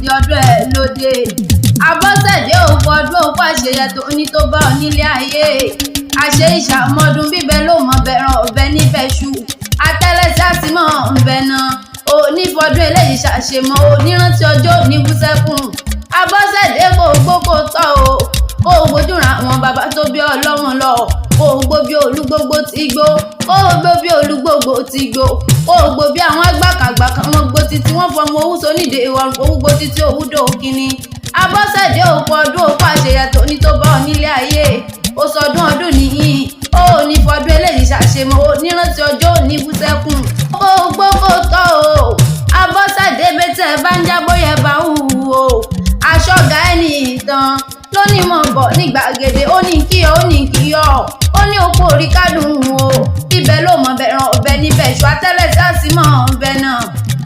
sí ọdún ẹ̀ lóde. Abọ́sẹ̀dé òkú ọdún òkú àṣeyẹ tó ní tó bá ọ nílé ayé. Àṣe ìṣàmọ́dún bíbẹ ló mọ bẹ̀ràn ọ̀bẹ níbẹ̀ ṣù. Atẹ́lẹsẹ̀ àsìmọ́ ọ̀bẹ náà. Onífọdún eléyìí ṣàṣemọ́ onírántí ọjọ́ òní bú sẹ́kùn. Abọ́sẹ̀dé kò gbó kò tọ́ o. Kó o gbójú ra àwọn bàbá tó bí ọlọ́mọ lọ. Kó o gbó bí olúgbógbó ti gbó. Kó o gbó bí olúgbógbó ti gbó. Kó o gbó bí àwọn agbákàgbà kan wọ́n gbó títí wọ́n fọmọ owó sóníde ìwọ̀n owó gbó títí owó dò kíní. Abọ́sẹ̀dé òkú ọdún òkú àṣeyẹ tó ní tó bá ọ nílé ayé. Ó sọdún ọdún nìyí. Ó ní fọdún eléyìí ṣàṣemọ́ onírántí ọjọ́ òní bú sẹ́kùn. Kó o gbó kò tọ́ o. Abọ́sẹ̀dé bẹ́tẹ̀ bá ń jábọ́ yẹ bá ń hù o. Aṣọ́gà ẹni ìtàn ló ní mọ̀ bọ̀ ní gbàgede ó ní kí ọ ó ní kí ọ ó ní okú orí kádùn o bíbẹ ló mọ bẹ̀ràn ọ̀bẹ níbẹ̀ ṣù atẹ́lẹsẹ̀ àsìmọ́ ọ̀bẹ náà.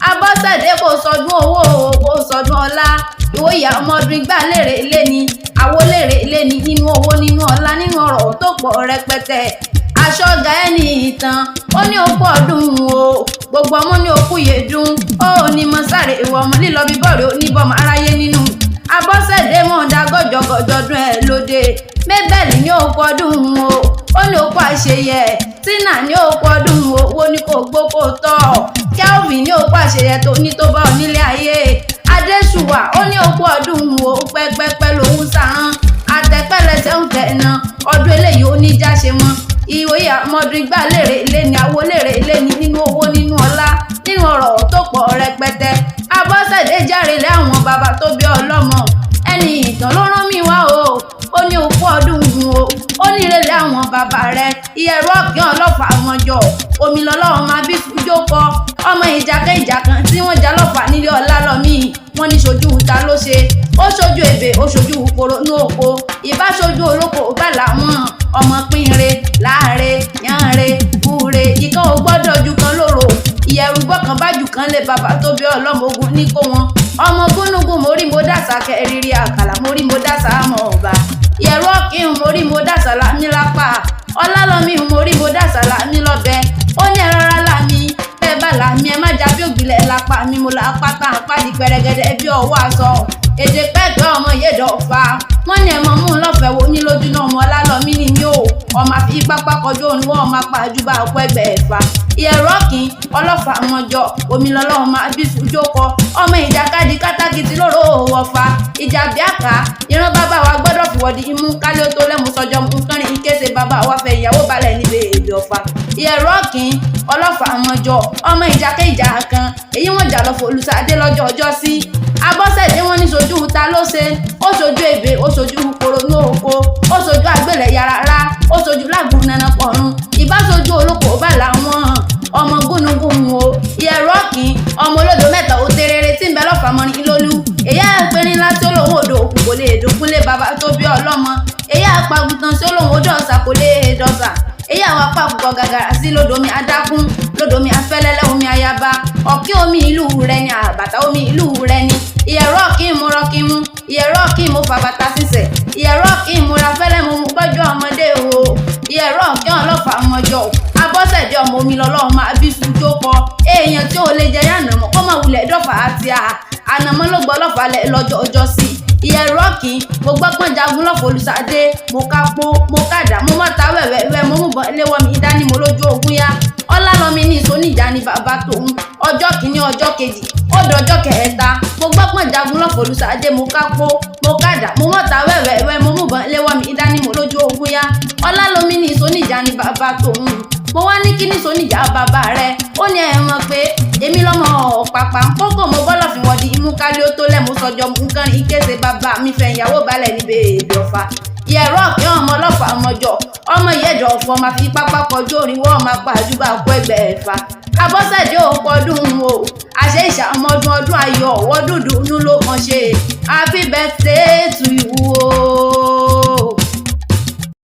Abọ́sẹ̀dé kò sọdún owó o kò sọdún ọlá ìwòye ọmọdún igbá lèrè ilé ni àwo lèrè ilé ni nínú owó nínú ọlá nínú ọrọ̀ tó pọ̀ rẹpẹtẹ. Aṣọ́gà ẹni ìtàn ó ní okú ọdún o gbogbo ọmọ ní okú yèdùn ó ní mọ sáré ìwọ ọmọ lílọ bíbọ̀rẹ̀ oníbọ̀mọ̀ aráyé nínú. Abọ́sẹ̀dé mọ̀ dá gọ́jọ̀gọ́jọ́dún ẹ̀ lóde. Mébẹ̀lì ní okú ọdún o ó ní okú àṣeyẹ. Tínà ní okú ọdún o owó ní kò gbó kò tọ́. Kelvin ní okú àṣeyẹ tó ní tó bá ọ nílé ayé. Adéṣùwà ó ní okú ọdún o pẹ́pẹ́pẹ́ lòún sàrán. Àtẹ̀pẹ́lẹsẹ̀ ń tẹ̀nà ọdún eléyìí ó ní jáṣe mọ́. Ìwòye ọmọdún igbá lèrè ilé ni àwo lèrè ilé ni nínú owó nínú ọlá nínú ọrọ̀ tó pọ̀ rẹpẹtẹ. Abọ́sẹ̀dé járe lé àwọn bàbá tó bí ọlọ́mọ. Ẹni ìtàn ló rán mi wá o. Ó ní okú ọdún o. Ó ní ìrẹ̀lẹ̀ àwọn bàbá rẹ̀. Iyeru Okin ọlọ́fà àwọn jọ. Omi lọ́lọ́run máa bí jókòó. Ọmọ ìjàkẹ́ kan tí wọ́n já lọ́fà nílé ọlá lọ́mí. Wọ́n ní ṣojú ta ló ṣe. Ó ṣojú ebè ó ṣojú koro ní oko. Ìbá ṣojú olóko bá làwọn. Ọmọ pínre láàre yánre kúre. Ìkan ò gbọ́dọ̀ ju kan lóró. Iyeru gbọ́kàn bá jù kan lé bàbá tó bí ọlọ́mọ ogun ní kó wọn. Ọmọ gúnúgún mórí mo dàsà kẹrìírí àkàlà mórí mo dàsà àmọ́ ọba. Iyeru Okin mórí mo dàsà lámì lápá. Ọlálọ́mí mórí mo dàsà lámì lọ́bẹ̀. Ó ní ẹ̀rọra lámì bẹ́ẹ̀ bá lámì ẹ má jábí ògbìlẹ̀ lápá mi mo là apá kan àpáàdì pẹrẹgẹdẹ bí ọwọ́ aṣọ. Èdè pẹ́ẹ́pẹ́ ọmọ Ìyédọ̀fà. Wọ́n ní ẹ̀mọ́ mú lọ́fẹ̀ẹ́ wo ní lójú náà ọmọ Ọlálọ́mí ni mí o. Ọmọ àfi pápá kọjú òun wọ́n ọmọ apá àjùbà ọ̀pọ̀ ẹgbẹ́ ẹ̀fà. Iyeru Okin ọlọ́fà mọ́jọ omi lọ́lọ́run máa bí sùjókọ. Ọmọ ìjàkadì kátàkìtì lóró Ọ̀fà. Ìjà bíàkà ìran bàbá wa gbọ́dọ̀ fìwọ́dì imú kálí ó tó lẹ́mu sọjọ́ mú kánrin ìkése bàbá wa fẹ́ ìyàwó balẹ̀ níbi èdè Ọ̀fà. Iyeru Okin ọlọ́fà mọ́jọ ọmọ ìjàkẹ́ ìjà kan èyí wọ́n jà lọ fòlùsàdé lọ́jọ́ ọjọ́ sí. Abọ́sẹ̀dé wọ́n ní ṣojú ta ló ṣe. Ó ṣojú ebè ó ṣojú koro ní oko. Ó ṣojú àgbẹ̀lẹ̀ yàrá ó ṣojú lágùn nana pọ̀run. Ìbá ṣojú olóko bá làwọn ọmọ gúnugún o. Iyeru Okin ọmọ olódò mẹ́ta ó tẹ́rẹ́rẹ́ tí ń bẹ lọ́fà mọ́rin lólú. Èyí àpẹrin ńlá tí ó lòun odò òkú kò lè dòkúnlé bàbá tó bí ọlọ́mọ. Èyí àpagùtàn tí ó lòun odò ọ̀sà kò lè dọ̀sà. Èyí àwọn apákùkọ gàgàrà sí lódòmí adákún lódòmí afẹ́lẹ́lẹ́ omi ayaba. Ọ̀kín omi ìlú rẹ̀ ni àbàtà omi ìlú rẹ̀ ni. Iyeru Okin mo rọ́ọ̀kín mú. Iyeru Okin mo fàbàtà sísẹ̀. Iyeru Okin mo ra fẹ́lẹ́ mo mú gbọ́jọ́ ọmọdé o. Iyeru Okin ọlọ́fà mọ́jọ. Abọ́sẹ̀dé ọmọ omi lọ́lọ́run máa bí sùjókọ. Èèyàn tí ó lè jẹ yànnàmọ́ kó máa wulẹ̀ dọ́fà àti ànàmọ́ ló gbọ́ lọ́fà lẹ̀ lọ́jọ́ ọjọ́ sí. Iyeru Okin mo gbọ́ pọ́n jagun lọ́fọ̀ olùsàdé mo ká pó mo kàdá mo mọ́ta wẹ̀wẹ̀wẹ̀ mo mú bọ́ léwọ́ mi dání mo lójú ogun yá. Ọlálọ́mí ní ìsóníjà ni bàbá tòun. Ọjọ́ kìíní ọjọ́ kejì ó dọjọ́ kẹta mo gbọ́ pọ́n jagun lọ́fọ̀ olùsàdé mo ká pó mo kàdá mo mọ́ta wẹ̀wẹ̀wẹ̀ mo mú bọ́ léwọ́ mi dání mo lójú ogun yá. Ọlálọ́mí ní ìsóníjà ni bàbá tòun. Mo wá ní kíní sóníjà bàbá rẹ̀ ó ní ẹ mọ̀ pé èmi lọ́mọ ọ̀pàpà ń kókò mo bọ́lọ̀ fi wọ́n di imú kálí ó tó lẹ́mu sọjọ́ mú kánrin ìkése bàbá mi fẹ́ ìyàwó balẹ̀ níbi èdè Ọ̀fà. Iyeru Okin ọmọ ọlọ́fà ọmọjọ ọmọ Ìyédọ̀fà máa fi pápá kọjú òrìwọ́ ọmọ apá àjùbà ọ̀pọ̀ ẹgbẹ́ ẹ̀fà. Abọ́sẹ̀dé òkú ọdún o. Àṣẹ ìṣàmọ́dún ọdún ayọ̀ ọ̀wọ́ dúdú nú ló kàn ṣe. Happy birthday to you o.